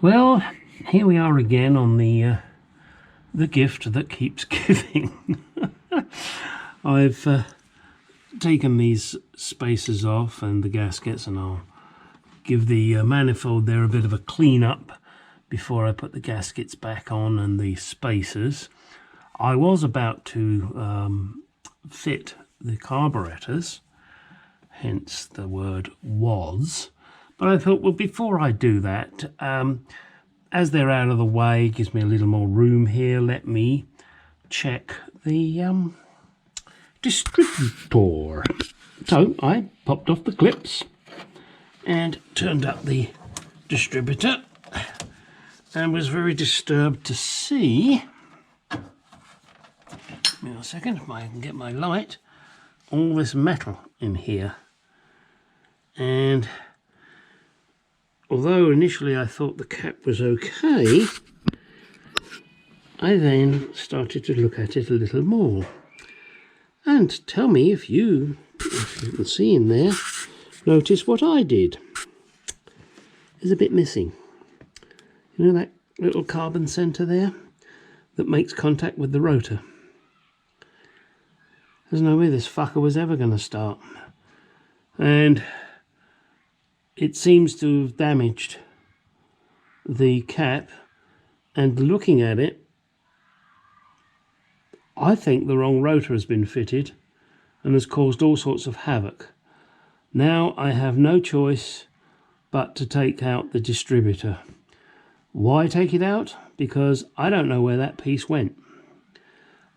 Well, here we are again on the gift that keeps giving. I've taken these spacers off and the gaskets, and I'll give the manifold there a bit of a clean up before I put the gaskets back on and the spacers. I was about to fit the carburetors, hence the word was, but I thought, well, before I do that, as they're out of the way, it gives me a little more room here, let me check the distributor. So I popped off the clips and turned up the distributor and was very disturbed to see, give me a second if I can get my light, all this metal in here. And although initially I thought the cap was okay, I then started to look at it a little more. And tell me if you can see in there, notice what I did. There's a bit missing. You know that little carbon centre there that makes contact with the rotor? There's no way this fucker was ever going to start. And it seems to have damaged the cap, and looking at it, I think the wrong rotor has been fitted and has caused all sorts of havoc. Now I have no choice but to take out the distributor. Why take it out? Because I don't know where that piece went.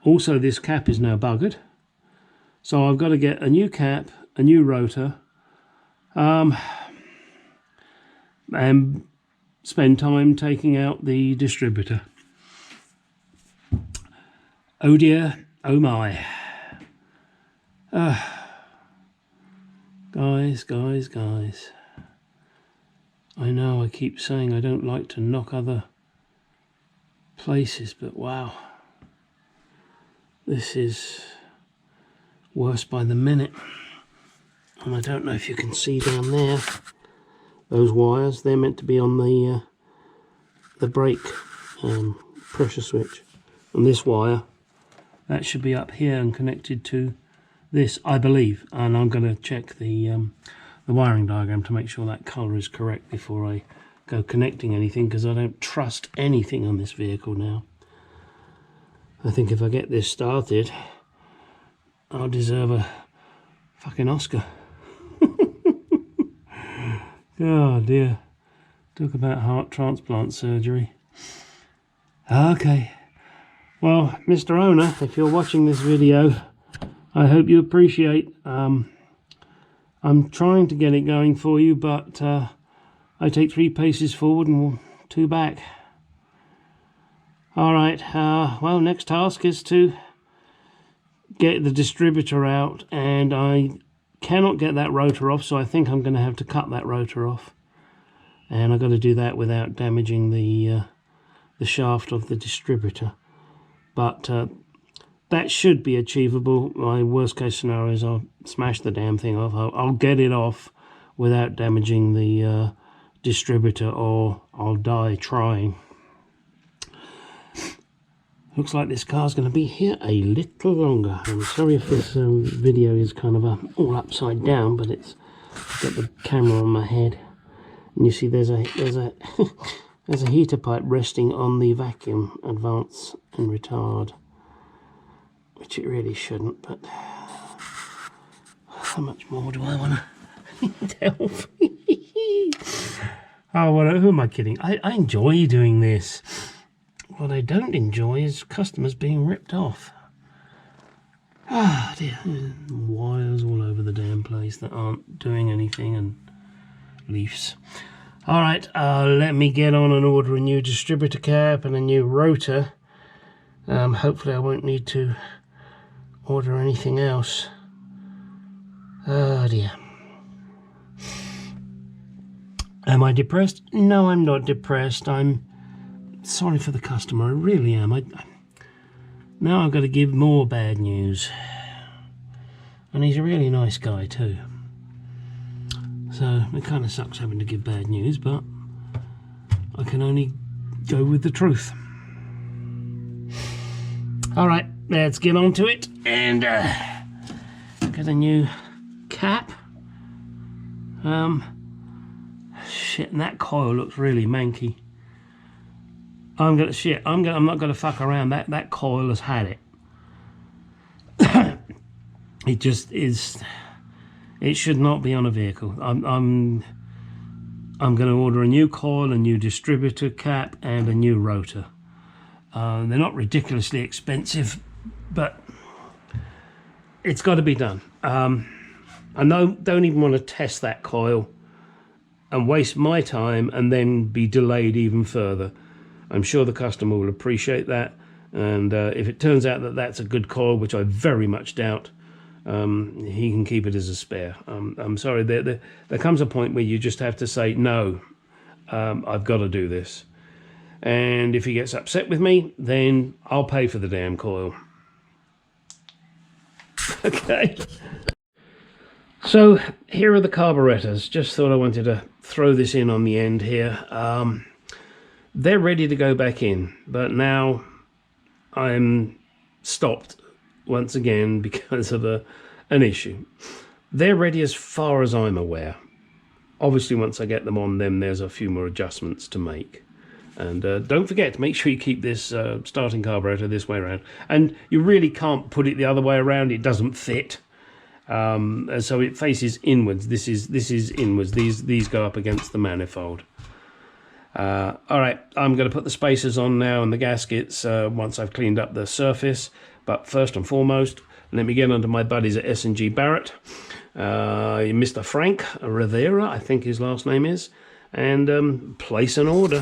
Also, this cap is now buggered, so I've got to get a new cap, a new rotor, and spend time taking out the distributor. Oh dear, oh my. Guys. I know I keep saying I don't like to knock other places, but wow. This is worse by the minute. And I don't know if you can see down there, those wires, they're meant to be on the brake pressure switch. And this wire, that should be up here and connected to this, I believe. And I'm going to check the wiring diagram to make sure that colour is correct before I go connecting anything, because I don't trust anything on this vehicle now. I think if I get this started, I'll deserve a fucking Oscar. Oh dear, talk about heart transplant surgery. Okay, well, Mr. Owner, if you're watching this video, I hope you appreciate, I'm trying to get it going for you, but I take 3 paces forward and 2 back. Alright, well, next task is to get the distributor out, and I cannot get that rotor off, so I think I'm going to have to cut that rotor off, and I've got to do that without damaging the shaft of the distributor. But that should be achievable. My worst case scenario is I'll smash the damn thing off. I'll get it off without damaging the distributor, or I'll die trying. Looks like this car's going to be here a little longer. I'm sorry if this video is kind of all upside down, but it's got the camera on my head, and you see there's a there's a heater pipe resting on the vacuum advance and retard, which it really shouldn't. But how much more do I want to delve? Oh, who am I kidding? I enjoy doing this. What I don't enjoy is customers being ripped off. Ah dear, wires all over the damn place that aren't doing anything, and leaves. Alright, let me get on and order a new distributor cap and a new rotor. Hopefully I won't need to order anything else. Oh dear. Am I depressed? No, I'm not depressed. I'm sorry for the customer, I really am. Now I've got to give more bad news. And he's a really nice guy too. So it kind of sucks having to give bad news, but I can only go with the truth. All right, let's get on to it and get a new cap. Shit, and that coil looks really manky. I'm not gonna fuck around. That coil has had it. It just is. It should not be on a vehicle. I'm going to order a new coil, a new distributor cap, and a new rotor. They're not ridiculously expensive, but it's got to be done. I don't even want to test that coil and waste my time and then be delayed even further. I'm sure the customer will appreciate that, and if it turns out that that's a good coil, which I very much doubt, he can keep it as a spare. I'm sorry, there comes a point where you just have to say, no, I've got to do this. And if he gets upset with me, then I'll pay for the damn coil. Okay. So here are the carburetors. Just thought I wanted to throw this in on the end here. They're ready to go back in, but now I'm stopped once again because of an issue. They're ready as far as I'm aware. Obviously, once I get them on them, there's a few more adjustments to make. And don't forget to make sure you keep this starting carburetor this way around. And you really can't put it the other way around. It doesn't fit. So it faces inwards. This is inwards. These go up against the manifold. All right, I'm going to put the spacers on now and the gaskets once I've cleaned up the surface. But first and foremost, let me get under my buddies at S&G Barrett, Mr. Frank Rivera, I think his last name is, and place an order.